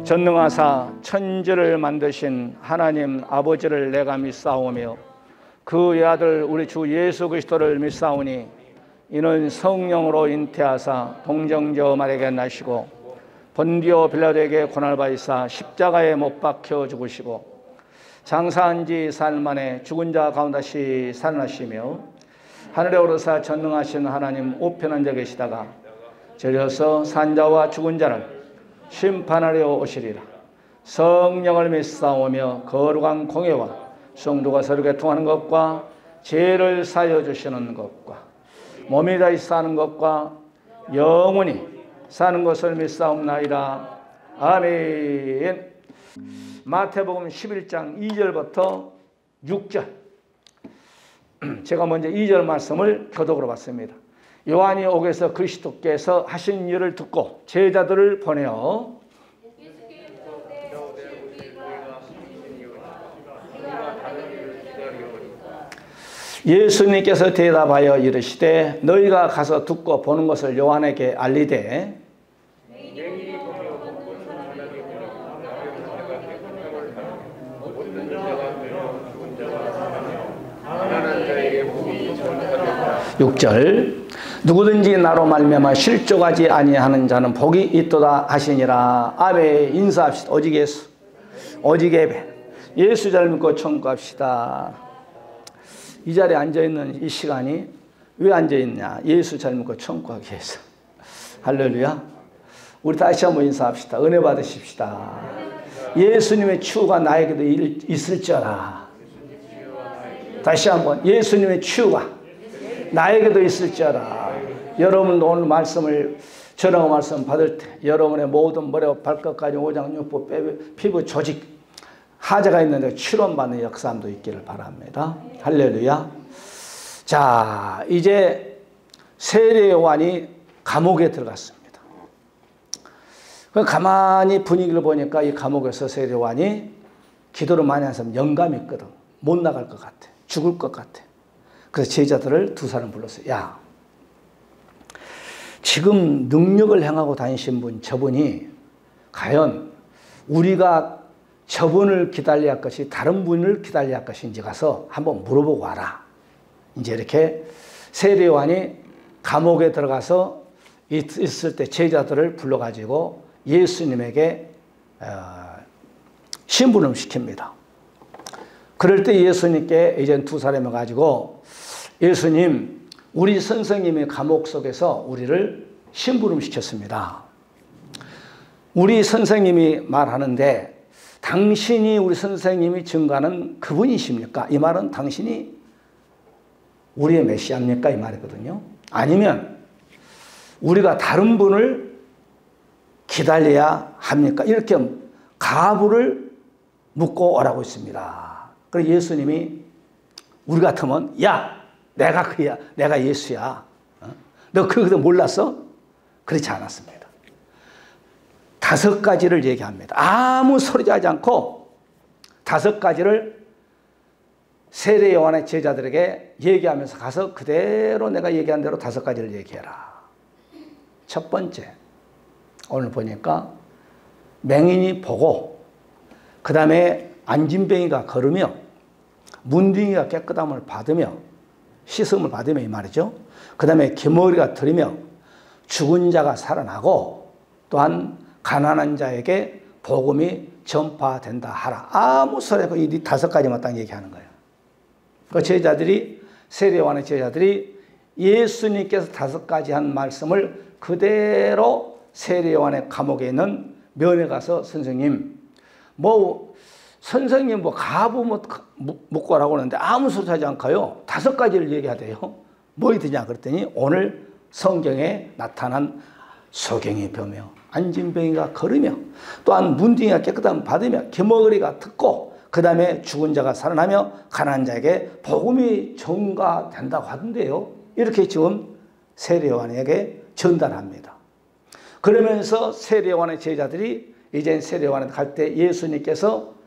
전능하사 천지를 만드신 하나님 아버지를 내가 믿사오며 그의 아들 우리 주 예수 그리스도를 믿사오니 이는 성령으로 잉태하사 동정녀 마리아에게 나시고 본디오 빌라도에게 고난을 받으사 십자가에 못 박혀 죽으시고 장사한 지 사흘 만에 죽은 자 가운데 살아나시며 하늘에 오르사 전능하신 하나님 우편한 자 계시다가 저리서 산자와 죽은 자를 심판하려 오시리라. 성령을 믿사오며 거룩한 공예와 성도가 서로 교통하는 것과 죄를 사여 주시는 것과 몸이 다시 사는 것과 영원히 사는 것을 믿사옵나이다. 아멘. 마태복음 11장 2절부터 6절. 제가 먼저 2절 말씀을 교독으로 봤습니다. 요한이 오게서 그리스도께서 하신 일을 듣고 제자들을 보내어 예수님께서 대답하여 이르시되 너희가 가서 듣고 보는 것을 요한에게 알리되 육 절 누구든지 나로 말미암아 실족하지 아니하는 자는 복이 있도다 하시니라. 아멘. 인사합시다. 오직 예수, 오직 예배. 예수 잘 믿고 청구합시다. 이 자리에 앉아있는 이 시간이 왜 앉아있냐? 예수 잘 믿고 청구하기 위해서. 할렐루야. 우리 다시 한번 인사합시다. 은혜 받으십시다. 예수님의 치유가 나에게도 있을지어라. 다시 한번 예수님의 치유가 나에게도 있을지어라. 여러분 오늘 말씀을 전하고 말씀 받을 때 여러분의 모든 머리와 발끝까지 오장육부 피부 조직 하자가 있는데 치료받는 역사함도 있기를 바랍니다. 할렐루야. 자, 이제 세례 요한이 감옥에 들어갔습니다. 가만히 분위기를 보니까 이 감옥에서 세례 요한이 기도를 많이 한 사람 영감이 있거든. 못 나갈 것 같아. 죽을 것 같아. 그래서 제자들을 두 사람 불렀어요. 야, 지금 능력을 행하고 다니신 분 저분이 과연 우리가 저분을 기다려야 할 것이 다른 분을 기다려야 할 것인지 가서 한번 물어보고 와라. 이제 이렇게 세례 요한이 감옥에 들어가서 있을 때 제자들을 불러가지고 예수님에게 심부름 시킵니다. 그럴 때 예수님께 이제 두 사람을 가지고 예수님, 우리 선생님이 감옥 속에서 우리를 심부름 시켰습니다. 우리 선생님이 말하는데 당신이 우리 선생님이 증거하는 그분이십니까? 이 말은 당신이 우리의 메시아입니까? 이 말이거든요. 아니면 우리가 다른 분을 기다려야 합니까? 이렇게 가부를 묻고 오라고 있습니다. 그래서 예수님이 우리 같으면 야, 내가 그야, 내가 예수야. 너 그거 몰랐어? 그렇지 않았습니다. 5가지를 얘기합니다. 아무 소리도 하지 않고 5가지를 세례 요한의 제자들에게 얘기하면서 가서 그대로 내가 얘기한 대로 5가지를 얘기해라. 첫 번째, 오늘 보니까 맹인이 보고 그 다음에 안진뱅이가 걸으며 문둥이가 깨끗함을 받으며 씻음을 받으며 이 말이죠. 그 다음에 기머리가 들이며 죽은 자가 살아나고 또한 가난한 자에게 복음이 전파된다 하라. 아무 소리고 이 5가지만 딱 얘기하는 거예요. 그 제자들이 세례 요한의 제자들이 예수님께서 5가지 한 말씀을 그대로 세례 요한의 감옥에 있는 면에 가서 선생님 선생님 가부 묻고 하라고 하는데 아무 소리 하지 않고요. 5가지를 얘기하대요. 뭐이드냐 그랬더니 오늘 성경에 나타난 소경이 벼며 안진뱅이가 걸으며 또한 문둥이가 깨끗함을 받으며 기머리가 듣고 그 다음에 죽은 자가 살아나며 가난한 자에게 복음이 전가된다고 하던데요. 이렇게 지금 세례 요한에게 전달합니다. 그러면서 세례 요한의 제자들이 이제 세례 요한에 갈 때 예수님께서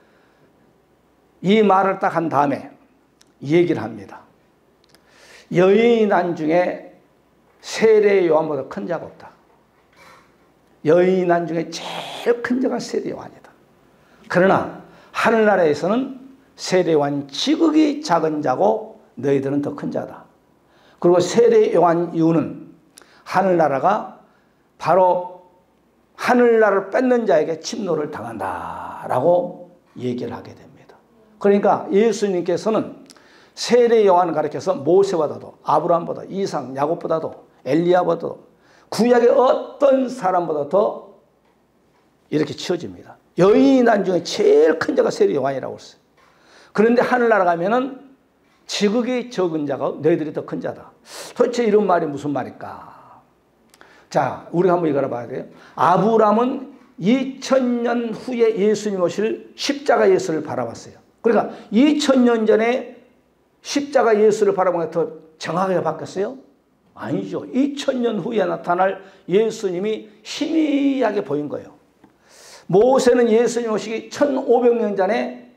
이 말을 딱 한 다음에 얘기를 합니다. 여인이 난 중에 세례 요한보다 큰 자가 없다. 여인이 난 중에 제일 제일 큰 자가 세례 요한이다. 그러나 하늘나라에서는 세례 요한 지극히 작은 자고 너희들은 더 큰 자다. 그리고 세례 요한 이유는 하늘나라가 바로 하늘나라를 뺏는 자에게 침노를 당한다라고 얘기를 하게 됩니다. 그러니까 예수님께서는 세례 요한을 가리켜서 모세보다도 아브라함보다 이삭, 야곱보다도 엘리야보다도 구약의 어떤 사람보다 더 이렇게 치워집니다. 여인이 난 중에 제일 큰 자가 세례 요한이라고 했어요. 그런데 하늘나라 가면은 지극히 적은 자가 너희들이 더 큰 자다. 도대체 이런 말이 무슨 말일까? 자, 우리가 한번 이거 알아봐야 돼요. 아브라함은 2000년 후에 예수님 오실 십자가 예수를 바라봤어요. 그러니까 2000년 전에 십자가 예수를 바라보는 게 더 정확하게 바뀌었어요? 아니죠. 2000년 후에 나타날 예수님이 희미하게 보인 거예요. 모세는 예수님 오시기 1500년 전에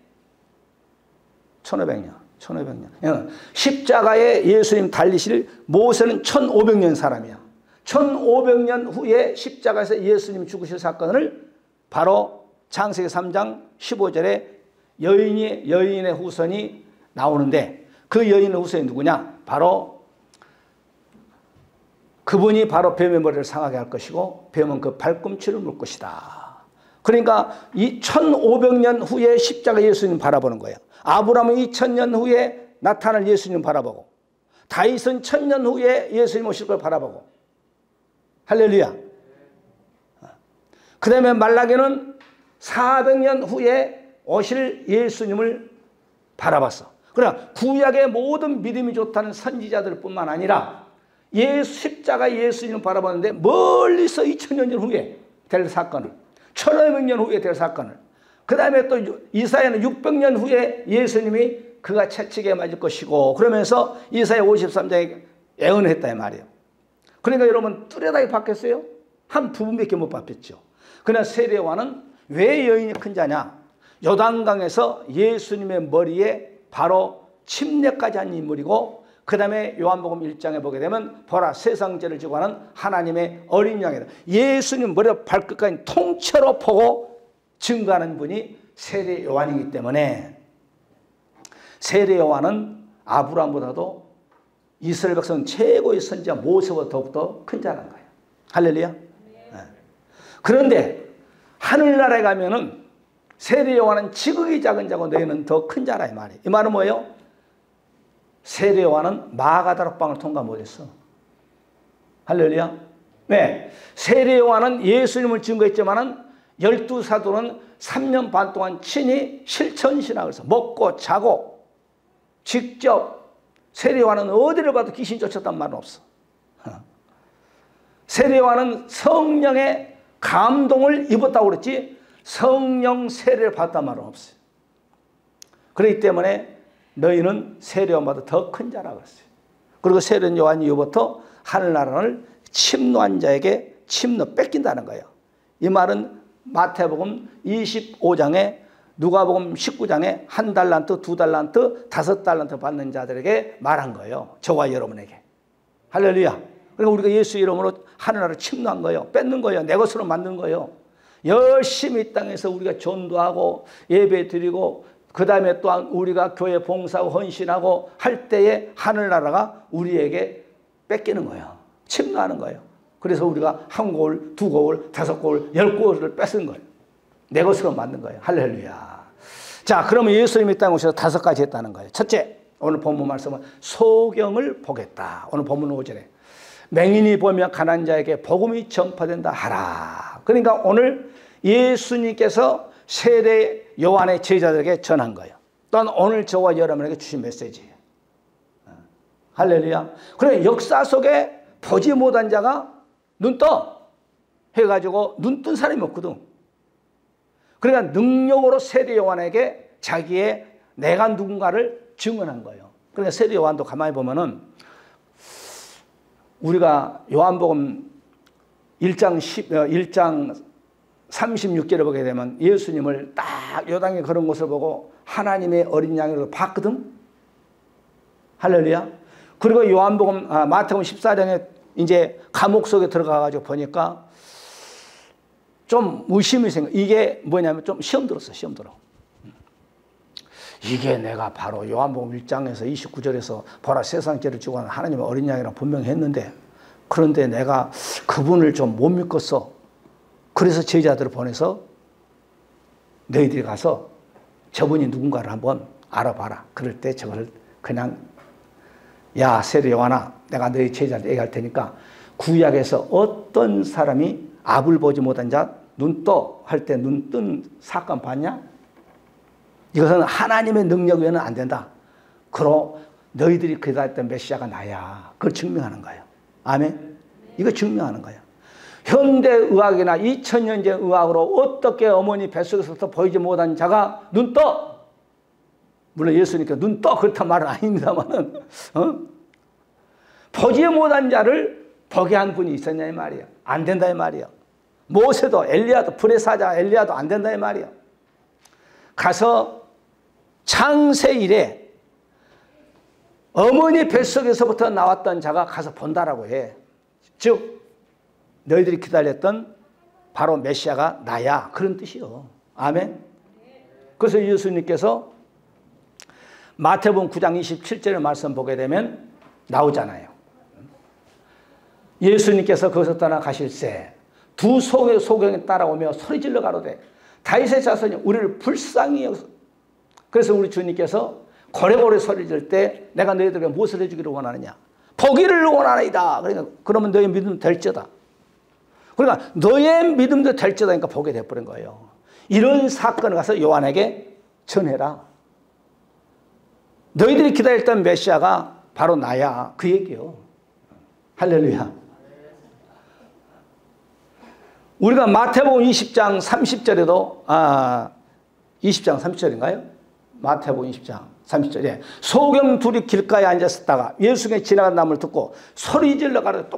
1500년. 십자가에 예수님 달리실 모세는 1500년 사람이야. 1500년 후에 십자가에서 예수님 죽으실 사건을 바로 창세기 3장 15절에 여인의 후손이 나오는데 그 여인의 후손이 누구냐? 바로 그분이 바로 뱀의 머리를 상하게 할 것이고 뱀은 그 발꿈치를 물 것이다. 그러니까 이 1500년 후에 십자가 예수님 바라보는 거예요. 아브라함은 2000년 후에 나타날 예수님 바라보고 다윗은 1000년 후에 예수님 오실 걸 바라보고 할렐루야. 그 다음에 말라기는 400년 후에 오실 예수님을 바라봤어. 그러나 구약의 모든 믿음이 좋다는 선지자들 뿐만 아니라 십자가 예수님을 바라봤는데 멀리서 2000년 전 후에 될 사건을 1500년 후에 될 사건을 그 다음에 또 이사야는 600년 후에 예수님이 그가 채찍에 맞을 것이고 그러면서 이사야 53장에 예언했다 이 말이에요. 그러니까 여러분 뚜렷하게 바뀌었어요? 한 부분밖에 못 바뀌었죠. 그러나 세례 요한은 왜 여인이 큰 자냐? 요단강에서 예수님의 머리에 바로 침례까지 한 인물이고 그 다음에 요한복음 1장에 보게 되면 보라 세상죄를 지고 하는 하나님의 어린 양이다. 예수님 머리부터 발끝까지 통째로 보고 증거하는 분이 세례 요한이기 때문에 세례 요한은 아브라함보다도 이스라엘 백성 최고의 선지자 모세보다 더욱더 큰 자라는 거예요. 할렐루야. 네. 그런데 하늘나라에 가면은 세례 요한은 지극히 작은 자고 너희는 더 큰 자라 이 말이에요. 이 말은 뭐예요? 세례 요한은 마가다락방을 통과 못했어. 할렐루야. 왜? 세례 요한은 예수님을 증거했지만은 12사도는 3년 반 동안 친히 실천신학을 해서 먹고 자고 직접 세례 요한은 어디를 봐도 귀신 쫓았단 말은 없어. 세례 요한은 성령의 감동을 입었다고 그랬지 성령 세례를 받았단 말은 없어요. 그렇기 때문에 너희는 세례 요한보다 더 큰 자라고 그랬어요. 그리고 세례 요한 이후부터 하늘나라를 침노한 자에게 침노 뺏긴다는 거예요. 이 말은 마태복음 25장에 누가복음 19장에 1달란트, 2달란트, 5달란트 받는 자들에게 말한 거예요. 저와 여러분에게. 할렐루야. 그러니까 우리가 예수 이름으로 하늘나라를 침노한 거예요. 뺏는 거예요. 내 것으로 만든 거예요. 열심히 이 땅에서 우리가 전도하고 예배 드리고 그 다음에 또한 우리가 교회 봉사하고 헌신하고 할 때에 하늘나라가 우리에게 뺏기는 거예요. 침노하는 거예요. 그래서 우리가 한 고을, 두 고을, 5고을, 10고을을 뺏은 거예요. 내 것으로 만든 거예요. 할렐루야. 자, 그러면 예수님이 땅에 오셔서 5가지 했다는 거예요. 첫째, 오늘 본문 말씀은 소경을 보겠다. 오늘 본문 5절에 맹인이 보며 가난한 자에게 복음이 전파된다 하라. 그러니까 오늘 예수님께서 세례 요한의 제자들에게 전한 거예요. 또한 오늘 저와 여러분에게 주신 메시지예요. 할렐루야. 그래 역사 속에 보지 못한 자가 눈 떠 해가지고 눈 뜬 사람이 없거든. 그러니까 능력으로 세례 요한에게 자기의 내가 누군가를 증언한 거예요. 그러니까 세례 요한도 가만히 보면은 우리가 요한복음 1장 36절을 보게 되면 예수님을 딱 요단에 그런 곳을 보고 하나님의 어린 양으로 봤거든. 할렐루야. 그리고 요한복음 마태복음 14장에 이제 감옥 속에 들어가 가지고 보니까 좀 의심이 생겨. 이게 뭐냐면 좀 시험 들었어, 시험 들어. 이게 내가 바로 요한복음 1장에서 29절에서 보라 세상 죄를 지고 하는 하나님의 어린 양이라고 분명히 했는데, 그런데 내가 그분을 좀 못 믿겠어. 그래서 제자들을 보내서 너희들이 가서 저분이 누군가를 한번 알아봐라. 그럴 때 저걸 그냥, 야 세례 요한아, 내가 너희 제자들 얘기할 테니까 구약에서 어떤 사람이 앞을 보지 못한 자 눈 떠 할 때 눈 뜬 사건 봤냐? 이것은 하나님의 능력 외에는 안 된다. 그러 너희들이 기다렸던 메시아가 나야. 그걸 증명하는 거예요. 아멘. 이거 증명하는 거예요. 현대의학이나 2000년 전 의학으로 어떻게 어머니 뱃속에서부터 보이지 못한 자가 눈 떠. 물론 예수님께서 눈 떠 그렇단 말은 아닙니다만은 보지 못한 자를 보게 한 분이 있었냐 이 말이에요. 안 된다 이 말이에요. 모세도 엘리야도 불의 사자 엘리야도 안 된다 이 말이에요. 가서 창세 이래 어머니 뱃속에서부터 나왔던 자가 가서 본다라고 해. 즉 너희들이 기다렸던 바로 메시아가 나야. 그런 뜻이요. 아멘. 그래서 예수님께서 마태복음 9장 27절의 말씀 보게 되면 나오잖아요. 예수님께서 거기서 떠나가실새 두 소경이 따라오며 소리질러 가로되 다윗의 자손이 우리를 불쌍히 여기서. 그래서 우리 주님께서 고래고래 소리질 때 내가 너희들에게 무엇을 해주기를 원하느냐? 보기를 원하나이다. 그러니까 그러면 너의 믿음 될지다. 그러니까 너의 믿음도 될지다. 그러니까 보게 돼버린 거예요. 이런 사건을 가서 요한에게 전해라. 너희들이 기다렸던 메시아가 바로 나야. 그 얘기요. 할렐루야. 우리가 마태복음 20장 30절에도 20장 30절인가요? 마태복음 20장 30절에 소경 둘이 길가에 앉았었다가 예수께 지나간 남을 듣고 소리질러 가로되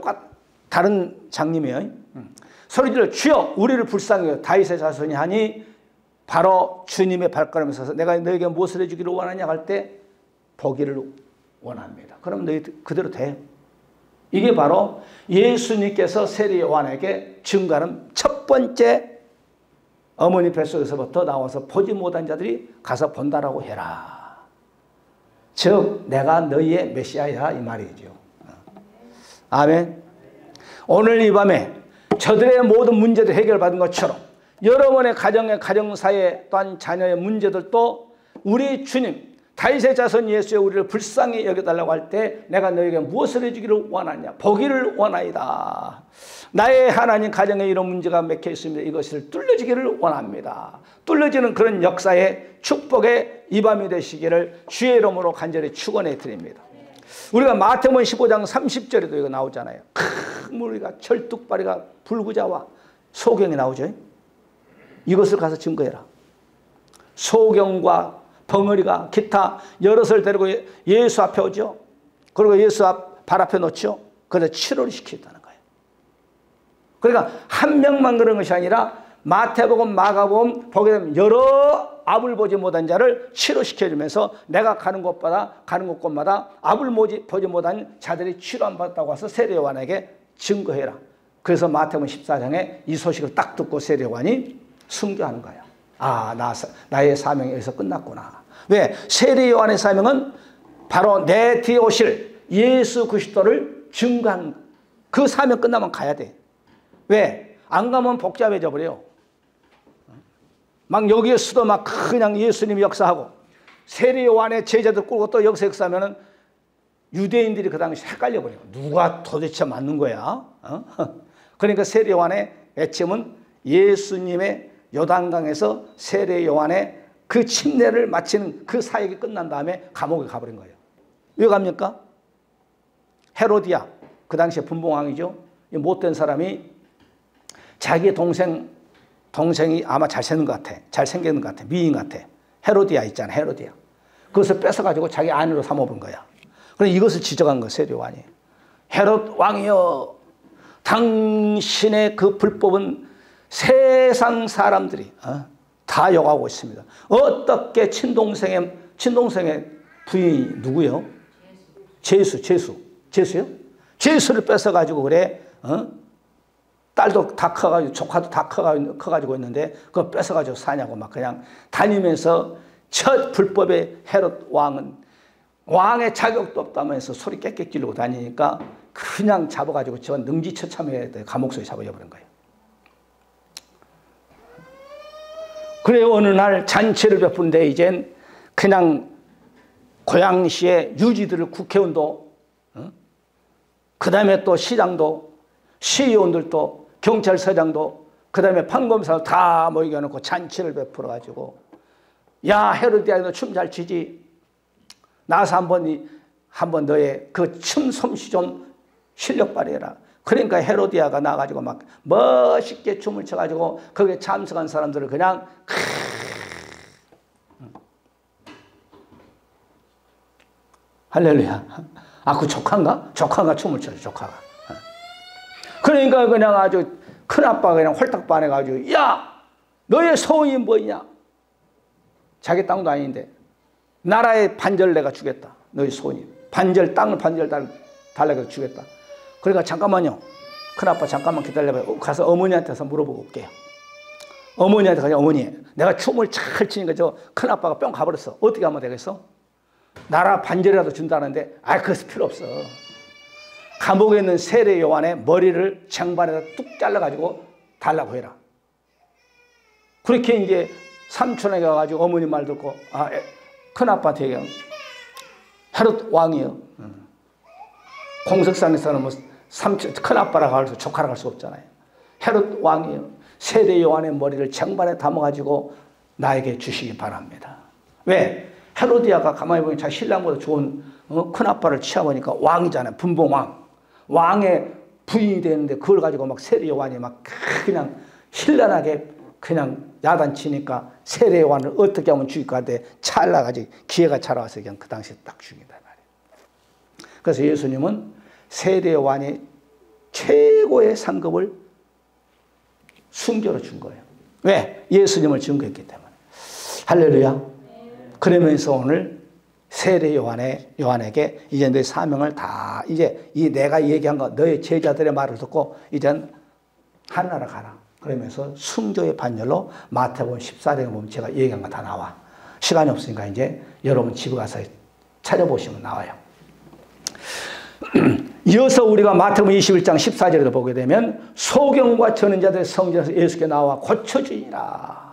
다른 장님이에요. 소리질러 주여 우리를 불쌍히 여겨 다윗의 자손이 하니 바로 주님의 발걸음에 서서 내가 너에게 무엇을 해주기를 원하냐 할 때 보기를 원합니다. 그럼 너희 그대로 돼. 이게 바로 예수님께서 세례 요한에게 증거하는 첫 번째 어머니 뱃속에서부터 나와서 보지 못한 자들이 가서 본다라고 해라. 즉 내가 너희의 메시아야 이 말이죠. 아멘. 오늘 이 밤에 저들의 모든 문제들 해결받은 것처럼 여러분의 가정의 가정사회 또한 자녀의 문제들도 우리 주님 다윗의 자손 예수의 우리를 불쌍히 여겨달라고 할 때 내가 너에게 무엇을 해주기를 원하냐? 보기를 원하이다. 나의 하나님 가정에 이런 문제가 맥혀 있습니다. 이것을 뚫려지기를 원합니다. 뚫려지는 그런 역사의 축복의 이 밤이 되시기를 주의 이름으로 간절히 축원해 드립니다. 우리가 마태복음 15장 30절에도 이거 나오잖아요. 큰 무리가 철뚝바리가 불구자와 소경이 나오죠. 이것을 가서 증거해라. 소경과 벙어리가 기타 여럿을 데리고 예수 앞에 오죠. 그리고 예수 발 앞에 놓죠. 그래서 치료를 시키겠다는 거예요. 그러니까 한 명만 그런 것이 아니라 마태복음, 마가복음 보게 되면 여러 앞을 보지 못한 자를 치료시켜주면서 내가 가는 곳마다 앞을 보지 못한 자들이 치료 안 받았다고 해서 세례 요한에게 증거해라. 그래서 마태복음 14장에 이 소식을 딱 듣고 세례 요한이 순교하는 거예요. 나의 사명이 여기서 끝났구나. 왜? 세례 요한의 사명은 바로 내 뒤에 오실 예수 그리스도를 증거한 그 사명 끝나면 가야 돼. 왜? 안 가면 복잡해져 버려요. 막 여기에서도 막 그냥 예수님이 역사하고 세례 요한의 제자들 끌고 또 여기서 역사하면은 유대인들이 그 당시 헷갈려 버려요. 누가 도대체 맞는 거야? 그러니까 세례 요한의 애침은 예수님의 요단강에서 세례 요한의 그 침례를 마치는 그 사역이 끝난 다음에 감옥에 가버린 거예요. 왜 갑니까? 헤로디아, 그 당시에 분봉왕이죠. 못된 사람이 자기 동생이 아마 잘생긴 것 같아. 미인 같아. 헤로디아 있잖아, 헤로디아. 그것을 뺏어가지고 자기 아내로 삼아본 거야. 그래서 이것을 지적한 거야, 세례 요한이. 헤롯 왕이여, 당신의 그 불법은 세상 사람들이 다 욕하고 있습니다. 어떻게 친동생의 부인이 누구요? 제수요? 제수를 뺏어가지고 그래? 딸도 다 커가지고 조카도 다 커가지고 있는데 그거 뺏어가지고 사냐고 막 그냥 다니면서 첫 불법의 헤롯 왕은 왕의 자격도 없다면서 소리 깨끗 지르고 다니니까 그냥 잡아가지고 저 능지처참해 감옥 속에 잡아버린 거예요. 그래요. 어느 날 잔치를 베푼데 이젠 그냥 고양시의 유지들을 국회의원도 그 다음에 또 시장도 시의원들도 경찰서장도 그 다음에 판검사도 다 모이게 해놓고 잔치를 베풀어 가지고 야 헤로디야 너 춤 잘 추지? 나와서 한번 너의 그 춤 솜씨 좀 실력 발휘해라. 그러니까 헤로디아가 나가지고 막 멋있게 춤을 춰가지고 거기에 참석한 사람들을 그냥 할렐루야. 아, 그 조카인가? 조카가 춤을 춰요, 조카가. 그러니까 그냥 아주 큰아빠가 그냥 홀딱 반해가지고 야! 너의 소원이 뭐냐? 자기 땅도 아닌데 나라의 반절 내가 주겠다. 너의 소원이. 땅을 반절 달라고 주겠다. 그러니까 잠깐만요. 큰아빠 잠깐만 기다려봐요. 가서 어머니한테서 물어보고 올게요. 어머니한테 가서 어머니 내가 춤을 잘 추니까 저 큰아빠가 뿅 가버렸어. 어떻게 하면 되겠어? 나라 반절이라도 준다는데 그것은 필요 없어. 감옥에 있는 세례 요한의 머리를 쟁반에다 뚝 잘라가지고 달라고 해라. 그렇게 이제 삼촌에게 가가지고 어머니 말 듣고 큰아빠한테 얘기하면 헤롯 왕이요. 공석산에서는 뭐 삼촌 큰아빠라고 할 수 조카라고 할 수 없잖아요. 헤롯 왕이요. 세례 요한의 머리를 쟁반에 담아가지고 나에게 주시기 바랍니다. 왜? 헤로디아가 가만히 보면 자기 신랑보다 좋은 큰아빠를 취해보니까 왕이잖아요. 분봉왕. 왕의 부인이 되는데 그걸 가지고 막 세례 요한이 막 그냥 신랄하게 그냥 야단치니까 세례 요한을 어떻게 하면 죽일까 하는데 찰나가지고 기회가 찾아와서 그냥 그 당시에 딱 죽인단 말이에요. 그래서 예수님은 세례 요한이 최고의 상급을 순교로 준 거예요. 왜? 예수님을 증거했기 때문에. 할렐루야. 그러면서 오늘 세례 요한에게 이제 너의 사명을 다 이제 이 내가 얘기한 거 너의 제자들의 말을 듣고 이젠 하늘나라 가라. 그러면서 순교의 반열로 마태복음 14장에 보면 제가 얘기한 거 다 나와. 시간이 없으니까 이제 여러분 집에 가서 찾아보시면 나와요. 이어서 우리가 마태복음 21장 14절에도 보게 되면 소경과 전능자들의 성전에서 예수께 나와 고쳐주니라.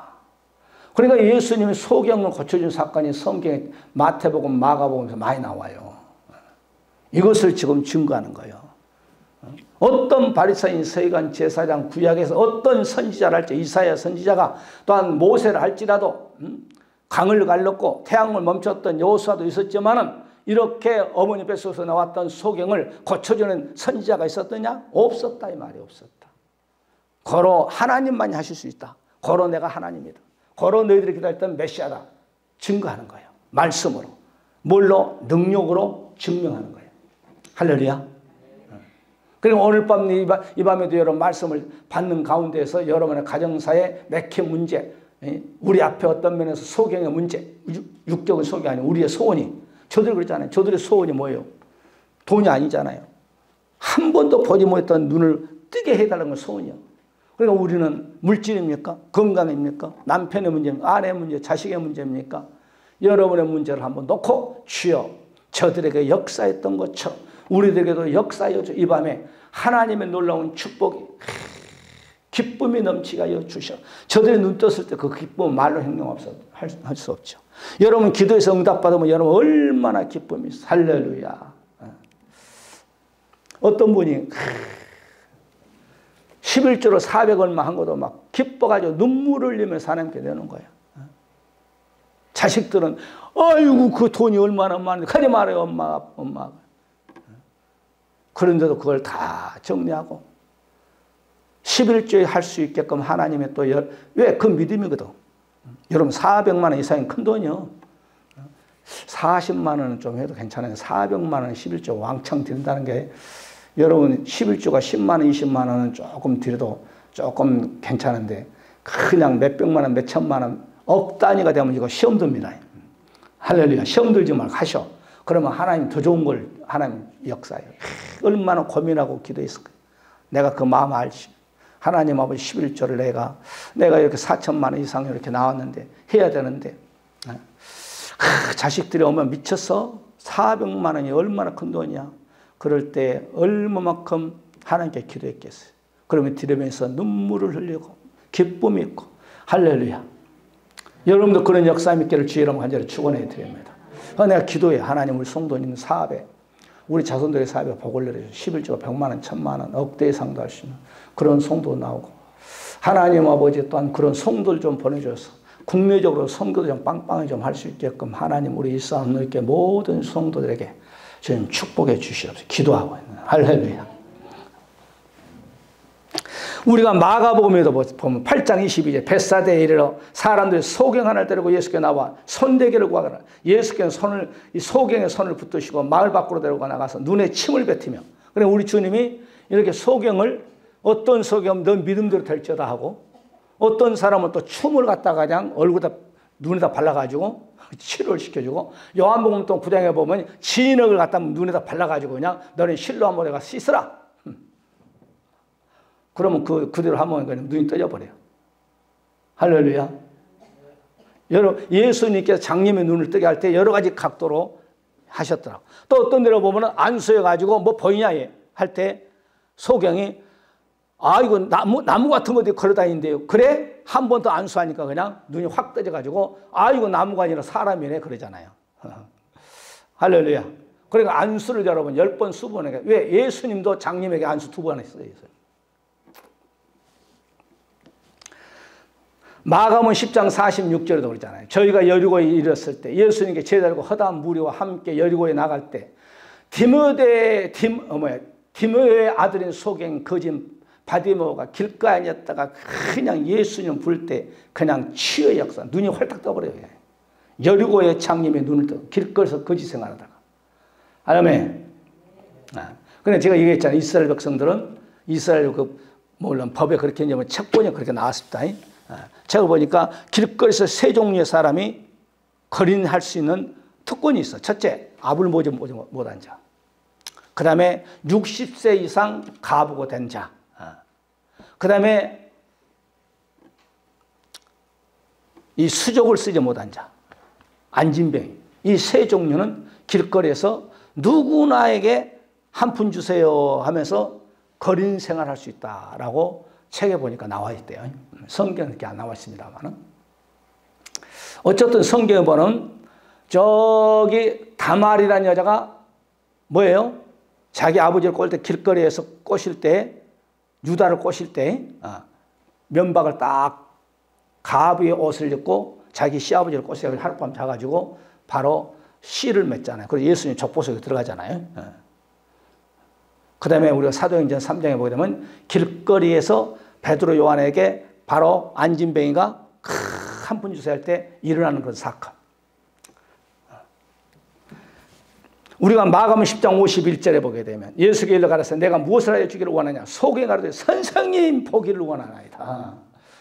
그러니까 예수님이 소경을 고쳐준 사건이 성경에 마태복음, 마가복음에서 많이 나와요. 이것을 지금 증거하는 거예요. 어떤 바리새인, 서기관, 제사장, 구약에서 어떤 선지자를 할지 이사야 선지자가 또한 모세를 할지라도 강을 갈랐고 태양을 멈췄던 여호수아도 있었지만은 이렇게 어머니 뱃속에서 나왔던 소경을 고쳐주는 선지자가 있었더냐? 없었다 이 말이 없었다. 고로 하나님만이 하실 수 있다. 고로 내가 하나님이다. 고로 너희들이 기다렸던 메시아다. 증거하는 거예요. 말씀으로. 뭘로? 능력으로 증명하는 거예요. 할렐루야. 그리고 오늘 밤 이 밤에도 여러분 말씀을 받는 가운데에서 여러분의 가정사의 맥힌 문제, 우리 앞에 어떤 면에서 소경의 문제, 육적인 소경이 아니고 우리의 소원이, 저들 그러잖아요. 저들의 소원이 뭐예요? 돈이 아니잖아요. 한 번도 보지 못했던 눈을 뜨게 해달라는 건 소원이요. 그러니까 우리는 물질입니까? 건강입니까? 남편의 문제입니까? 아내의 문제, 자식의 문제입니까? 여러분의 문제를 한번 놓고 주여 저들에게 역사했던 것처럼 우리들에게도 역사하여 이 밤에 하나님의 놀라운 축복이 기쁨이 넘치게 하여 주셔. 저들이 눈 떴을 때 그 기쁨은 말로 행동 할 수 없죠. 여러분 기도에서 응답받으면 여러분 얼마나 기쁨이 있어. 할렐루야. 어떤 분이 11조로 400 얼마 한 것도 막 기뻐가지고 눈물을 흘리면서 하나님께 내는 거예요. 자식들은 아이고 그 돈이 얼마나 많은데 가지 말아요 엄마. 그런데도 그걸 다 정리하고 11조에 할 수 있게끔 하나님의 또 왜 그 믿음이거든. 여러분 400만 원 이상은 큰 돈이요. 40만 원은 좀 해도 괜찮아요. 400만 원 11조 왕창 드린다는 게 여러분 11조가 10만 원 20만 원은 조금 드려도 조금 괜찮은데 그냥 몇백만 원 몇천만 원 억 단위가 되면 이거 시험 듭니다. 할렐루야. 시험 들지 말고 하셔. 그러면 하나님 더 좋은 걸 하나님 역사해요. 얼마나 고민하고 기도했을까요? 내가 그 마음 알지. 하나님 아버지 11조를 내가 이렇게 4천만 원 이상 이렇게 나왔는데 해야 되는데 자식들이 오면 미쳐서 400만 원이 얼마나 큰 돈이야. 그럴 때 얼마만큼 하나님께 기도했겠어요. 그러면 드리면서 눈물을 흘리고 기쁨이 있고 할렐루야. 여러분도 그런 역사 있기를 주의 이름 간절히 축원해 드립니다. 내가 기도해. 하나님 우리 성도님 사업에 우리 자손들의 사업에 복을 내려주시고 11조가 100만 원, 1000만 원, 억대 이상도 할 수 있는 그런 성도 나오고 하나님 아버지 또한 그런 성도를 좀 보내줘서 국내적으로 선교도 좀 빵빵히 좀 할 수 있게끔 하나님 우리 일사함께 모든 성도들에게 주님 축복해 주시옵소서. 기도하고 있는 할렐루야. 우리가 마가복음에도 보면 8장 22절 벳사다에 이르러 사람들이 소경 하나를 데리고 예수께 나와 손대기를 구하거나 예수께는 이 소경에 손을 붙드시고 마을 밖으로 데리고 나가서 눈에 침을 뱉으며 그래 우리 주님이 이렇게 소경을 어떤 소경 넌 믿음대로 될지어다 하고 어떤 사람은 또 춤을 갖다가 그냥 얼굴에다 눈에다 발라가지고 치료를 시켜주고 요한복음 또 9장에 보면 진흙을 갖다 눈에다 발라가지고 그냥 너는 실로 한번 내가 씻으라. 그러면 그대로 하면 그냥 눈이 떠져버려요. 할렐루야. 여러분, 예수님께서 장님의 눈을 뜨게 할 때 여러 가지 각도로 하셨더라고. 또 어떤 데로 보면 안수해가지고 뭐 보이냐 할 때 소경이 이거 나무 같은 것들이 걸어다니는데요. 그래? 한 번 더 안수하니까 그냥 눈이 확 떠져가지고 이거 나무가 아니라 사람이네 그러잖아요. 할렐루야. 그러니까 안수를 여러분 10번 수번에 왜 예수님도 장님에게 안수 2번 했어요. 마가복음 10장 46절에도 그러잖아요. 저희가 여리고에 이르렀을 때 예수님께 제자들과 허다한 무리와 함께 여리고에 나갈 때 디모데의 아들인 소경 거진 바디모가 길가에 앉았다가 그냥 예수님 부를 때 그냥 치유의 역사 눈이 활짝 떠버려요. 여리고의 장님의 눈을 떠 길거리에서 거짓 생활하다가 아멘. 그런데 제가 얘기했잖아요. 이스라엘 백성들은 이스라엘 물론 법에 그렇게 이제 책본이 그렇게 나왔습니다. 제가 보니까 길거리에서 세 종류의 사람이 거린할 수 있는 특권이 있어. 첫째, 아불 모지 못한 자. 그 다음에 60세 이상 가부고 된 자. 그 다음에 이 수족을 쓰지 못한 자. 안진병. 이 세 종류는 길거리에서 누구나에게 한 푼 주세요 하면서 거린 생활할 수 있다라고 책에 보니까 나와 있대요. 성경에 이렇게 안 나와 있습니다만은. 어쨌든 성경에 보면 저기 다말이라는 여자가 뭐예요? 자기 아버지를 꼬실 때 길거리에서 꼬실 때 유다를 꼬실 때 면박을 딱 가부의 옷을 입고 자기 시아버지를 꼬시고 하룻밤 자가지고 바로 씨를 맺잖아요. 그래서 예수님 족보 속에 들어가잖아요. 그 다음에 우리가 사도행전 3장에 보게 되면 길거리에서 베드로 요한에게 바로 안진뱅이가 한 푼 주세요 할 때 일어나는 그런 사건. 우리가 마가복음 10장 51절에 보게 되면 예수께 일러 가라사대 내가 무엇을 하여 주기를 원하냐 소경이 가로되 선생님 보기를 원하나이다.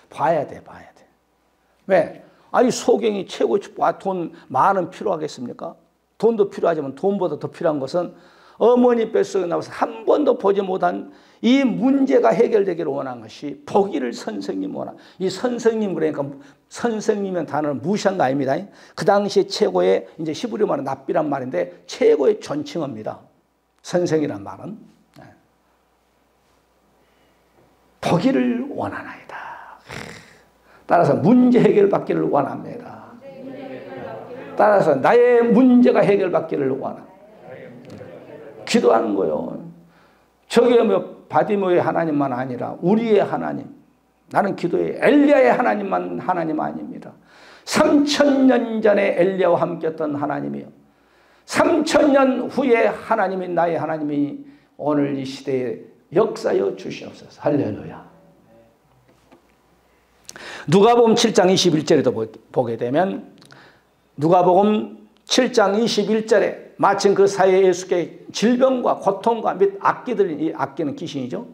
봐야 돼. 왜? 아니 소경이 최고 돈 많은 필요하겠습니까? 돈도 필요하지만 돈보다 더 필요한 것은 어머니 뱃속에 나와서 한 번도 보지 못한 이 문제가 해결되기를 원한 것이 보기를 선생님 원한. 이 선생님 그러니까 선생님이라는 단어를 무시한 거 아닙니다. 그 당시에 최고의 이제 히브리 말은 납비란 말인데 최고의 존칭어입니다. 선생이란 말은 보기를 원하나이다. 따라서 문제 해결받기를 원합니다. 따라서 나의 문제가 해결받기를 원합니다. 기도하는 거예요. 저게 뭐 바디모의 하나님만 아니라 우리의 하나님. 나는 기도해. 엘리야의 하나님만 하나님 아닙니다. 3000년 전에 엘리야와 함께했던 하나님이요. 3000년 후에 하나님이 나의 하나님이 오늘 이 시대에 역사여 주시옵소서. 할렐루야. 누가복음 7장 21절에도 보게 되면 누가복음 7장 21절에 마침 그 사이에 예수께 질병과 고통과 및 악기 들린, 이 악기는 귀신이죠.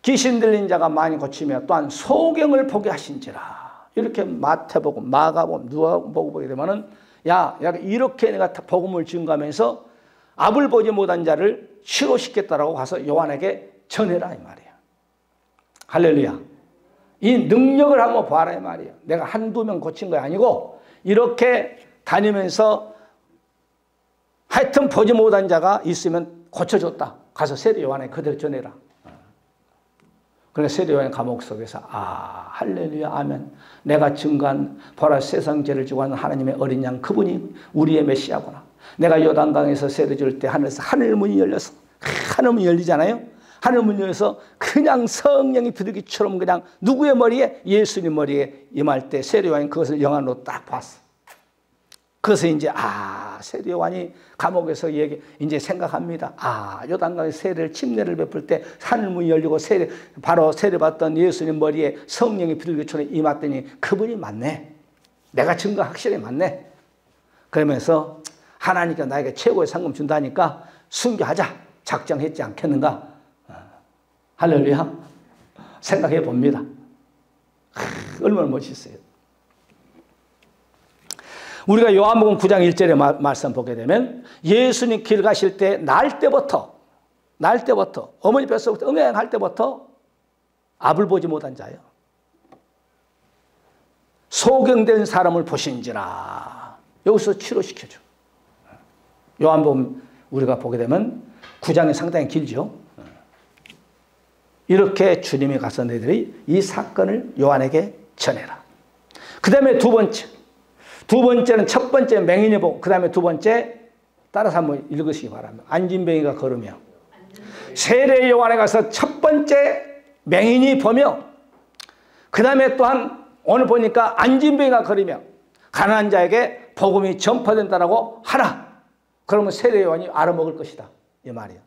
귀신 들린 자가 많이 고치며 또한 소경을 보게 하신지라. 이렇게 마태복음, 마가복음, 누가복음 보게 되면은 야, 이렇게 내가 복음을 증거하면서 앞을 보지 못한 자를 치료시켰다라고 가서 요한에게 전해라 이 말이에요. 할렐루야. 이 능력을 한번 봐라 이 말이에요. 내가 한두 명 고친 거 아니고 이렇게 다니면서 하여튼 보지 못한 자가 있으면 고쳐줬다. 가서 세례 요한에 그대로 전해라. 그러니까 세례 요한 감옥 속에서 할렐루야 아멘. 내가 증거한 보라 세상 죄를 지고 하는 하나님의 어린 양 그분이 우리의 메시아구나. 내가 요단강에서 세례 줄 때 하늘에서 하늘문이 열려서 하늘문이 열리잖아요. 하늘문이 열려서 그냥 성령이 비둘기처럼 그냥 누구의 머리에? 예수님 머리에 임할 때 세례 요한이 그것을 영안으로 딱 봤어. 그래서 이제 세례 요한이 감옥에서 이제 생각합니다. 요단강에 세례를 침례를 베풀 때 하늘문이 열리고 바로 세례 받던 예수님 머리에 성령이 비둘기처럼 임했더니 그분이 맞네. 내가 증거 확실히 맞네. 그러면서 하나님께 나에게 최고의 상금 준다니까 순교하자 작정했지 않겠는가? 할렐루야. 생각해 봅니다. 얼마나 멋있어요. 우리가 요한복음 9장 1절의 말씀 보게 되면 예수님 길 가실 때 날 때부터 어머니 뱃속부터 응행할 때부터 앞을 보지 못한 자요. 소경된 사람을 보신지라. 여기서 치료시켜줘. 요한복음 우리가 보게 되면 9장이 상당히 길죠. 이렇게 주님이 가서 너희들이 이 사건을 요한에게 전해라. 그 다음에 두 번째는 첫 번째 맹인이 보고 그 다음에 두 번째 따라서 한번 읽으시기 바랍니다. 안진뱅이가 걸으며 세례 요한에 가서 첫 번째 맹인이 보며 그 다음에 또한 오늘 보니까 안진뱅이가 걸으며 가난한 자에게 복음이 전파된다라고 하라. 그러면 세례 요한이 알아먹을 것이다. 이 말이에요.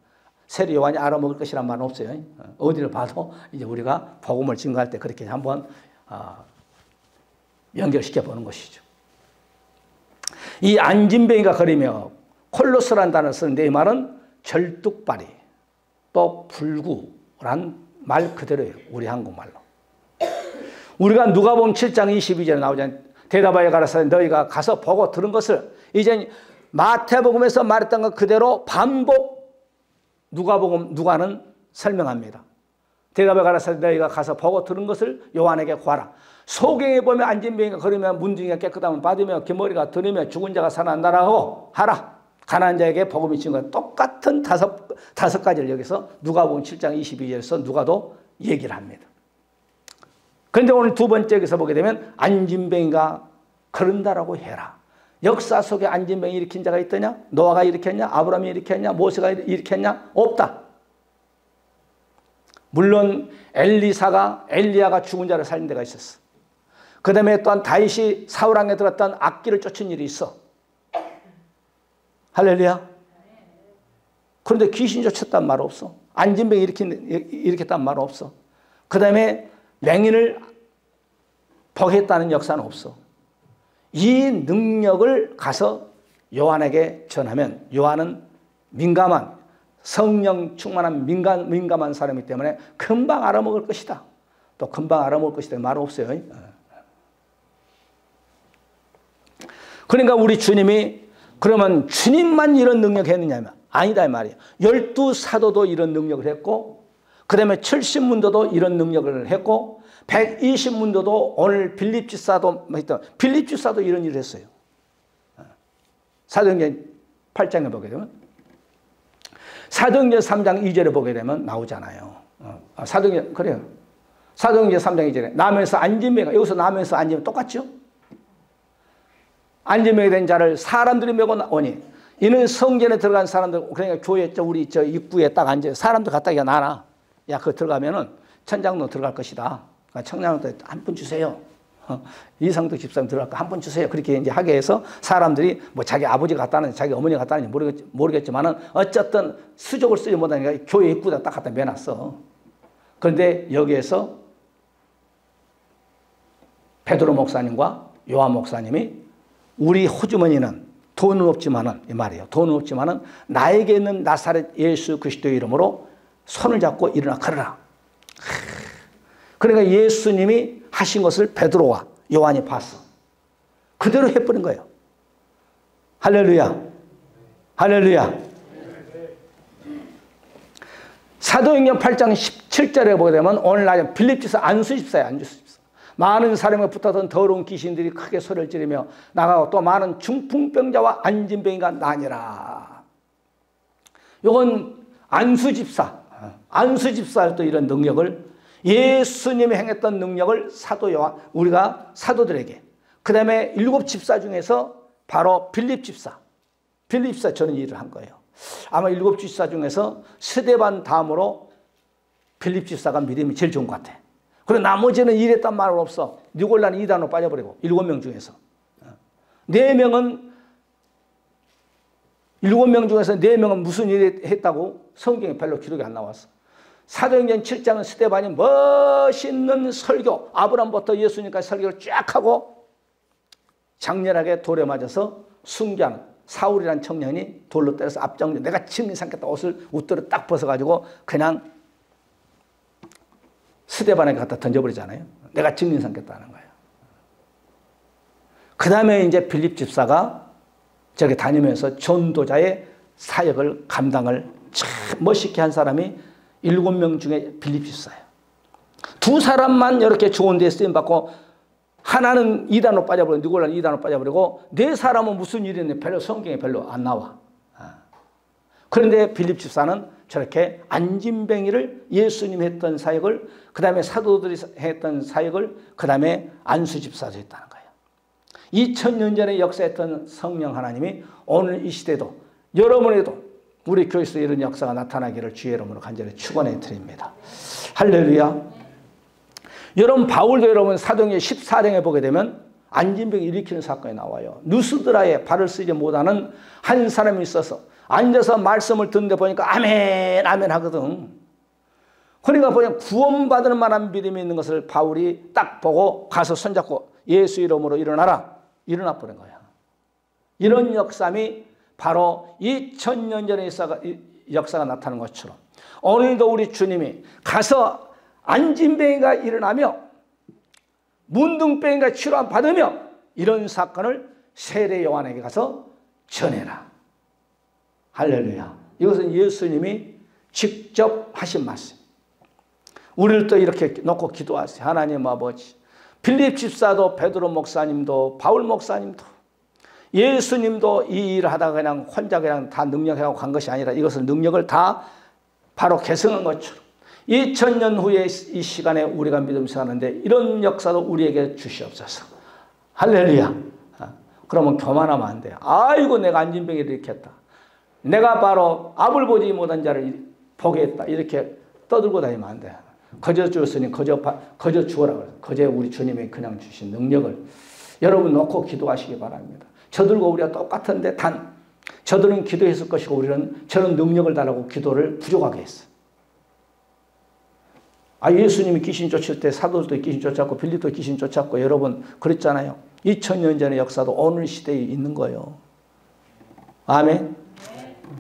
세례 요한이 알아먹을 것이란 말은 없어요. 어디를 봐도 이제 우리가 복음을 증거할 때 그렇게 한번 연결시켜 보는 것이죠. 이 안진뱅이가 거리며 콜로스라는 단어를 쓰는데 이 말은 절뚝발이 또 불구란 말 그대로예요. 우리 한국말로. 우리가 누가복음 7장 22절에 나오잖아요. 대답하여 가라사대 너희가 가서 보고 들은 것을 이제 마태복음에서 말했던 것 그대로 반복 누가는 설명합니다. 대답하여 가라사대 너희가 가서 보고 들은 것을 요한에게 구하라. 소경에 보면 안진뱅이가 걸으며 문둥이가 깨끗함을 받으며 기머리가 들으며 죽은 자가 살아난다라고 하라. 가난한 자에게 복음이 증거 똑같은 다섯 가지를 여기서 누가복음 7장 22절에서 누가도 얘기를 합니다. 그런데 오늘 두 번째 여기서 보게 되면 안진뱅이가 걸은다라고 해라. 역사 속에 안진뱅이 일으킨 자가 있더냐? 노아가 일으켰냐? 아브라함이 일으켰냐? 모세가 일으켰냐? 없다. 물론 엘리야가 죽은 자를 살린 데가 있었어. 그 다음에 또한 다윗이 사울왕에 들었던 악기를 쫓은 일이 있어. 할렐루야. 그런데 귀신 쫓았단 말 없어. 안진뱅이 일으켰단 말 없어. 그 다음에 맹인을 복했다는 역사는 없어. 이 능력을 가서 요한에게 전하면 요한은 민감한 성령 충만한 민감한 사람이기 때문에 금방 알아먹을 것이다. 또 금방 알아먹을 것이다. 말 없어요. 그러니까 우리 주님이 그러면 주님만 이런 능력 했느냐면 아니다 이 말이에요. 12사도도 이런 능력을 했고 그 다음에 70문도도 이런 능력을 했고 120문도도 오늘 빌립주사도 이런 일을 했어요. 사도행전 8장에 보게 되면 사도행전 3장 2절에 보게 되면 나오잖아요. 사도행전 그래요. 사도행전 3장 2절에 남에서 안진뱅이가 여기서 남에서 안진뱅이 똑같죠? 안진뱅이 된 자를 사람들이 메고 오니 이는 성전에 들어간 사람들 그러니까 교회 우리 저 입구에 딱 앉아 사람들 갖다 놔라. 야 그거 들어가면은 천장로 들어갈 것이다. 청량도 한 분 주세요. 이상도 집사님 들어갈 거 한 분 주세요. 그렇게 이제 하게 해서 사람들이 뭐 자기 아버지가 갖다는지 자기 어머니가 갖다는지 모르겠지만은 어쨌든 수족을 쓰지 못하니까 교회 입구에다 딱 갖다 매놨어. 그런데 여기에서 베드로 목사님과 요한 목사님이 우리 호주머니는 돈은 없지만은 이 말이에요. 돈은 없지만은 나에게 있는 나사렛 예수 그리스도의 이름으로 손을 잡고 일어나 걸어라. 그러니까 예수님이 하신 것을 베드로와 요한이 봤어. 그대로 해버린 거예요. 할렐루야. 할렐루야. 사도행전 8장 17절에 보게 되면 오늘날 빌립 집사 안수 집사예요. 안수 집사. 많은 사람에 붙었던 더러운 귀신들이 크게 소리를 지르며 나가고 또 많은 중풍병자와 안진병이가 나뉘라. 이건 안수 집사. 안수 집사의 또 이런 능력을 예수님이 행했던 능력을 사도 요한 우리가 사도들에게 그 다음에 7 집사 중에서 바로 빌립 집사 저는 일을 한 거예요. 아마 7 집사 중에서 스데반 다음으로 빌립 집사가 믿음이 제일 좋은 것 같아. 그리고 나머지는 일했단 말은 없어. 니골라는 이단으로 빠져버리고 7명 중에서 4명은 7명 중에서 4명은 무슨 일을 했다고 성경에 별로 기록이 안 나왔어. 사도행전 7장은 스데반이 멋있는 설교, 아브라함부터 예수님까지 설교를 쫙 하고 장렬하게 돌에 맞아서 순교하는 사울이라는 청년이 돌로 때려서 앞장서 내가 증인 삼겠다 옷을 웃도로 딱 벗어가지고 그냥 스데반에게 갖다 던져버리잖아요. 내가 증인 삼겠다는 거예요. 그 다음에 이제 빌립 집사가 저기 다니면서 전도자의 사역을 감당을 참 멋있게 한 사람이 7명 중에 빌립 집사예요. 2 사람만 이렇게 좋은 데에 쓰임받고 하나는 이단으로 빠져버리고 니골라는 이단으로 빠져버리고 4 사람은 무슨 일이 있는지 별로 성경에 별로 안 나와. 그런데 빌립 집사는 저렇게 안진뱅이를 예수님이 했던 사역을 그 다음에 사도들이 했던 사역을 그 다음에 안수 집사도 했다는 거예요. 2000년 전에 역사했던 성령 하나님이 오늘 이 시대도 여러분에도 우리 교회에서 이런 역사가 나타나기를 주의 이름으로 간절히 축원해 드립니다. 할렐루야. 여러분 바울도 여러분 사도행전 14장에 보게 되면 안진병이 일으키는 사건이 나와요. 누스드라에 발을 쓰지 못하는 한 사람이 있어서 앉아서 말씀을 듣는데 보니까 아멘 아멘 하거든. 그러니까 보니까 구원받을 만한 믿음이 있는 것을 바울이 딱 보고 가서 손잡고 예수 이름으로 일어나라. 일어나 버린 거야. 이런 역삼이 바로 2000년 전의 역사가 나타나는 것처럼 오늘도 우리 주님이 가서 안진뱅이가 일어나며 문둥병이가 치료 받으며 이런 사건을 세례 요한에게 가서 전해라. 할렐루야. 이것은 예수님이 직접 하신 말씀. 우리를 또 이렇게 놓고 기도하세요. 하나님 아버지, 빌립 집사도 베드로 목사님도 바울 목사님도 예수님도 이 일을 하다가 그냥 혼자 그냥 다 능력하고 간 것이 아니라 이것을 능력을 다 바로 계승한 것처럼 2000년 후에 이 시간에 우리가 믿음 생활하는데 이런 역사도 우리에게 주시옵소서. 할렐루야. 그러면 교만하면 안 돼요. 아이고 내가 안진병이를 일으켰다. 내가 바로 앞을 보지 못한 자를 보게 했다. 이렇게 떠들고 다니면 안 돼요. 거저 주었으니 거저 주어라. 거저 우리 주님이 그냥 주신 능력을 여러분 놓고 기도하시기 바랍니다. 저들과 우리가 똑같은데 단 저들은 기도했을 것이고 우리는 저는 능력을 달라고 기도를 부족하게 했어. 예수님이 귀신 쫓을 때 사도들도 귀신 쫓았고 빌립도 귀신 쫓았고 여러분 그랬잖아요. 2000년 전의 역사도 오늘 시대에 있는 거예요. 아멘.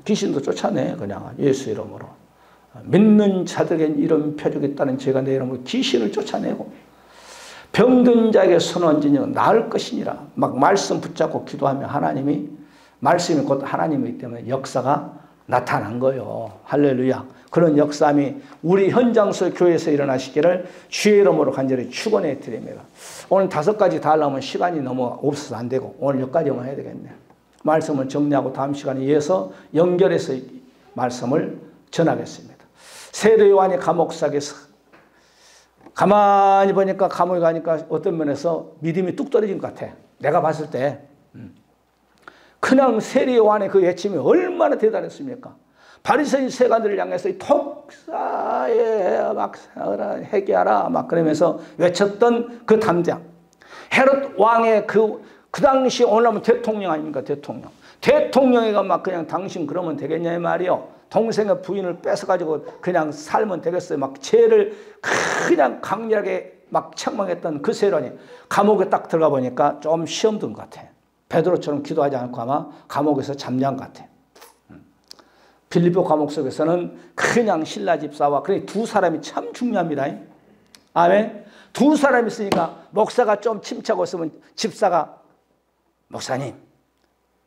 귀신도 쫓아내 그냥 예수 이름으로. 믿는 자들에겐 이런 표적이 있다는 제가 내 이름으로 귀신을 쫓아내고 병든 자에게 손 얹으니 나을 것이니라. 막 말씀 붙잡고 기도하면 하나님이 말씀이 곧 하나님이기 때문에 역사가 나타난 거예요. 할렐루야. 그런 역사함이 우리 현장소 교회에서 일어나시기를 주의 이름으로 간절히 축원해 드립니다. 오늘 5가지 다 하려면 시간이 너무 없어서 안 되고 오늘 여기까지만 해야 되겠네요. 말씀을 정리하고 다음 시간에 이어서 연결해서 말씀을 전하겠습니다. 세례 요한이 감옥sak에서 가만히 보니까 감옥에 가니까 어떤 면에서 믿음이 뚝 떨어진 것 같아. 내가 봤을 때 그냥 세례 요한의 그 외침이 얼마나 대단했습니까? 바리새인 세관들을 향해서 독사에 막 회개하라 막 그러면서 외쳤던 그 담대함. 헤롯 왕의 그 당시 오늘하면 대통령 아닙니까? 대통령이가 막 그냥 당신 그러면 되겠냐 이 말이요. 동생의 부인을 뺏어가지고 그냥 살면 되겠어요. 막 죄를 그냥 강렬하게 막 책망했던 그 세론이 감옥에 딱 들어가 보니까 좀 시험 든 것 같아. 베드로처럼 기도하지 않고 아마 감옥에서 잠잠 것 같아. 빌립보 감옥 속에서는 그냥 신라 집사와 그래 2 사람이 참 중요합니다. 아멘. 2 사람이 있으니까 목사가 좀 침체하고 있으면 집사가 목사님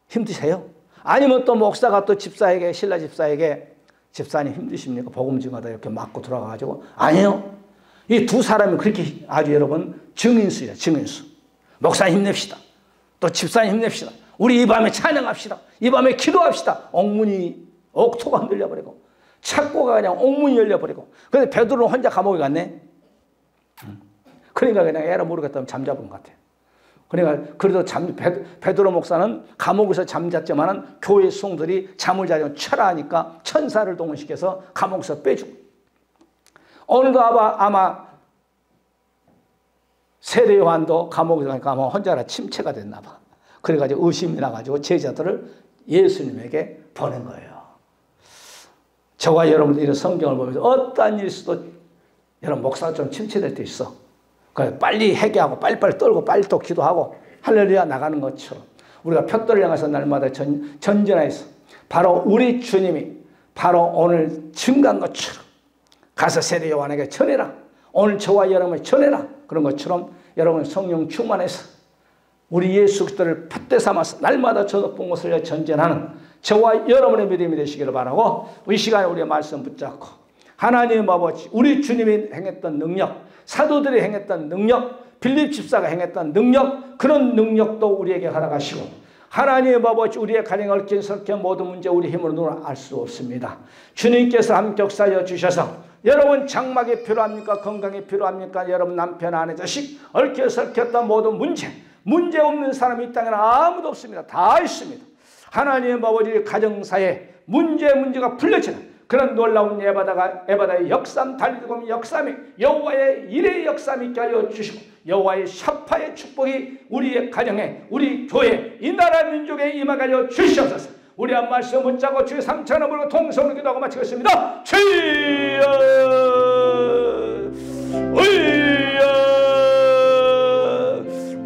힘드세요? 아니면 또 목사가 또 집사에게 신라 집사에게 집사님 힘드십니까? 복음 증거하다 이렇게 맞고 돌아가가지고. 아니요. 이 두 사람이 그렇게 아주 여러분 증인수야, 증인수. 목사님 힘냅시다. 또 집사님 힘냅시다. 우리 이 밤에 찬양합시다. 이 밤에 기도합시다. 옥토가 흔들려버리고 착고가 그냥 옥문이 열려버리고. 근데 베드로는 혼자 감옥에 갔네. 그러니까 그냥 에라 모르겠다면 잠자본 것 같아요. 그러니까 그래도 베드로 목사는 감옥에서 잠잤지만은 교회 성도들이 잠을 자려고 철하니까 천사를 동원시켜서 감옥에서 빼주고. 오늘도 아마 세례 요한도 감옥에서 가니까 아마 혼자라 침체가 됐나 봐. 그래가지고 의심이 나가지고 제자들을 예수님에게 보낸 거예요. 저와 여러분들 이런 성경을 보면서 어떠한 일이 있어도 여러분 목사가 좀 침체될 때 있어. 빨리 회개하고 빨리빨리 떨고 빨리 또 기도하고 할렐루야 나가는 것처럼 우리가 푯돌을 향해서 날마다 전진하여서 바로 우리 주님이 바로 오늘 증거한 것처럼 가서 세례 요한에게 전해라. 오늘 저와 여러분에게 전해라. 그런 것처럼 여러분 성령 충만해서 우리 예수 그리스도를 푯대 삼아서 날마다 저 높은 곳을 전진하는 저와 여러분의 믿음이 되시기를 바라고 이 시간에 우리의 말씀 붙잡고 하나님의 아버지 우리 주님이 행했던 능력 사도들이 행했던 능력 빌립 집사가 행했던 능력 그런 능력도 우리에게 허락하시고 하나님의 아버지 우리의 가령 얽힌 설킨 모든 문제 우리 힘으로는 알 수 없습니다. 주님께서 함께 역사하여 주셔서 여러분 장막이 필요합니까? 건강이 필요합니까? 여러분 남편 아내 자식 얽혀 설켰던 모든 문제 없는 사람이 이 땅에는 아무도 없습니다. 다 있습니다. 하나님의 아버지 가정사에 문제가 풀려지는 그런 놀라운 에바다의 역삼 달리고 역삼이 여호와의 일의 역삼이 있게 하여 주시고 여호와의 샤파의 축복이 우리의 가정에 우리 교회 이 나라 민족에 임하게 하여 주시옵소서. 우리 한 말씀 붙잡고 주의 삼천을 부르고 통성으로 기도하고 마치겠습니다. 주여 의여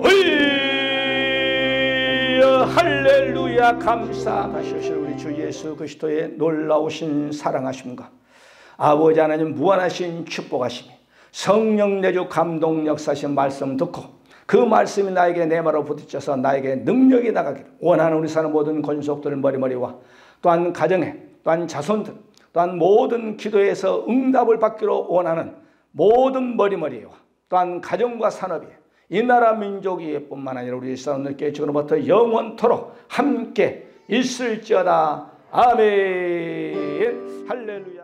의여 할렐루야. 감사하시오. 우리 주 예수 그리스도의 놀라우신 사랑하심과 아버지 하나님 무한하신 축복하심이 성령 내주 감동 역사하신 말씀 듣고 그 말씀이 나에게 내 말로 부딪혀서 나에게 능력이 나가기를 원하는 우리 사는 모든 권속들 머리머리와 또한 가정에 또한 자손들 또한 모든 기도에서 응답을 받기로 원하는 모든 머리머리와 또한 가정과 산업이 이 나라 민족이 뿐만 아니라 우리 사람들께 지금부터 영원토록 함께 있을지어다. 아멘. 할렐루야.